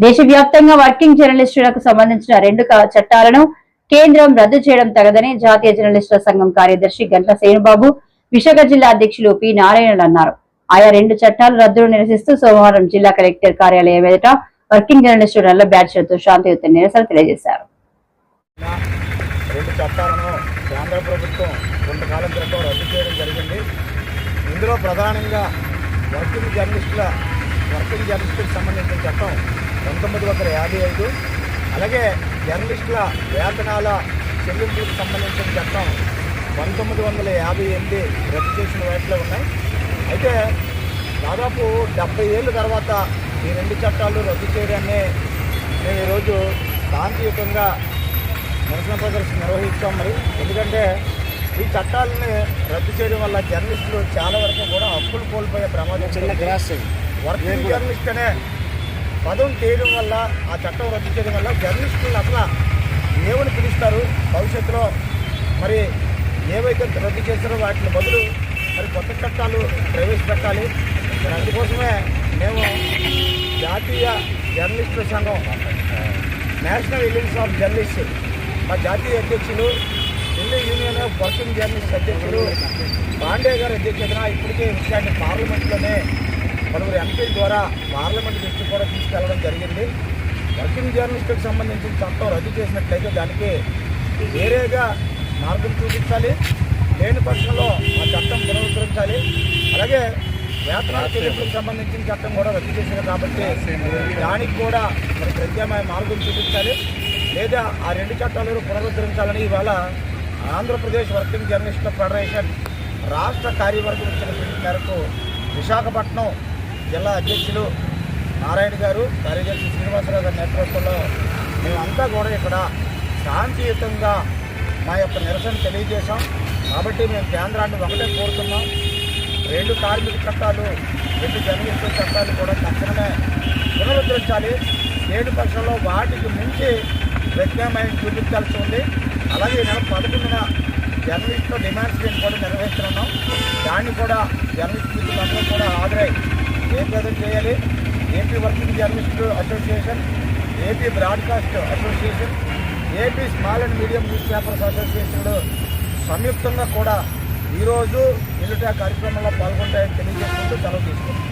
దేశవ్యాప్తంగా వర్కింగ్ జర్నలిస్టులకు సంబంధించిన 2 చట్టాలను కేంద్రం రద్దు చేయడం తగదని జాతీయ జర్నలిస్టుల సంఘం కార్యదర్శి గంట్ల సేనుబాబు, విశాఖ జిల్లా అధ్యక్షులు పి నారాయణలు అన్నారు. ఆయా 2 చట్టాల రద్దును నిరసిస్తూ సోమవారం జిల్లా కలెక్టర్ కార్యాలయం ఎదుట వర్కింగ్ జర్నలిస్టులు నల్ల బ్యాడ్జ్లతో శాంతియుత నిరసన తెలియజేశారు. 2 చట్టాలను కేంద్ర ప్రభుత్వం కొంతకాలం క్రితం రద్దు చేయడం జరిగింది. ఇందులో ప్రధానంగా వర్కింగ్ జర్నలిస్టులకు సంబంధించిన చట్టం 1955, అలాగే జర్నలిస్టుల వేతనాల చెల్లింపులకు సంబంధించిన చట్టం 1958 రద్దు చేసిన వాటిలో ఉన్నాయి. అయితే దాదాపు 70 ఏళ్ళ తర్వాత ఈ 2 చట్టాలు రద్దు చేయడాన్ని మేము ఈరోజు శాంతియుతంగా నిరసన ప్రదర్శన నిర్వహిస్తాం. ఎందుకంటే ఈ చట్టాలని రద్దు చేయడం వల్ల జర్నలిస్టులు చాలా వరకు కూడా హక్కులు కోల్పోయే ప్రమాదం. వర్కింగ్ జర్నలిస్ట్ అనే పదం తీయడం వల్ల, ఆ చట్టం రద్దు చేయడం వల్ల జర్నలిస్టులను అసలు ఏమని పిలుస్తారు, భవిష్యత్తులో మరి ఏవైతే రద్దు చేస్తారో వాటిని బదులు మరి కొత్త చట్టాలు ప్రవేశపెట్టాలి. మరి అందుకోసమే మేము జాతీయ జర్నలిస్టుల సంఘం, నేషనల్ అలయన్స్ ఆఫ్ జర్నలిస్ట్ మా జాతీయ అధ్యక్షులు, Delhi union of working journalist అధ్యక్షులు పాండే గారి అధ్యక్షతన ఇప్పటికే విషయాన్ని పార్లమెంట్లోనే పలువురు ఎంపీల ద్వారా పార్లమెంట్ దృష్టి కూడా తీసుకెళ్లడం జరిగింది. వర్కింగ్ జర్నలిస్టులకు సంబంధించిన చట్టం రద్దు చేసినట్లయితే దానికి వేరేగా మార్గం చూపించాలి. లేని పక్షంలో ఆ చట్టం పునరుద్ధరించాలి. అలాగే వేతనాల చెల్లింపులకు సంబంధించిన చట్టం కూడా రద్దు చేశారు కాబట్టి దానికి కూడా మరి ప్రత్యామ్నాయ మార్గం చూపించాలి. లేదా ఆ 2 చట్టాలను పునరుద్ధరించాలని ఇవాళ ఆంధ్రప్రదేశ్ వర్కింగ్ జర్నలిస్టుల ఫెడరేషన్ రాష్ట్ర కార్యవర్గం ఇచ్చిన పిలుపు మేరకు విశాఖపట్నం జిల్లా అధ్యక్షులు నారాయణ గారు, కార్యదర్శి శ్రీనివాసరావు గారి నేతృత్వంలో మేమంతా కూడా ఇక్కడ శాంతియుతంగా మా యొక్క నిరసన తెలియజేశాం. కాబట్టి మేము కేంద్రాన్ని ఒకటే కోరుతున్నాం, 2 కార్మిక చట్టాలు, 2 జర్నలిస్టుల చట్టాలు కూడా తక్షణమే పునరుద్ధరించాలి. లేని పక్షంలో వాటికి మించి ప్రత్యామ్నాయం చూపించాల్సి ఉంది. అలాగే ఈ నెల 11న జర్నలిస్టుల డిమాండ్స్ డే కూడా నిర్వహిస్తున్నాం. దాన్ని కూడా జర్నలిస్ట్ మిత్రులందరూ కూడా హాజరై జయప్రదం చేయాలి. AP working journalist association, AP broadcast association, AP small and medium newspapers అసోసియేషన్లు సంయుక్తంగా కూడా ఈరోజు ఎల్లుట కార్యక్రమంలో పాల్గొంటాయని తెలియజేసుకుంటూ సెలవు తీసుకుంటాం.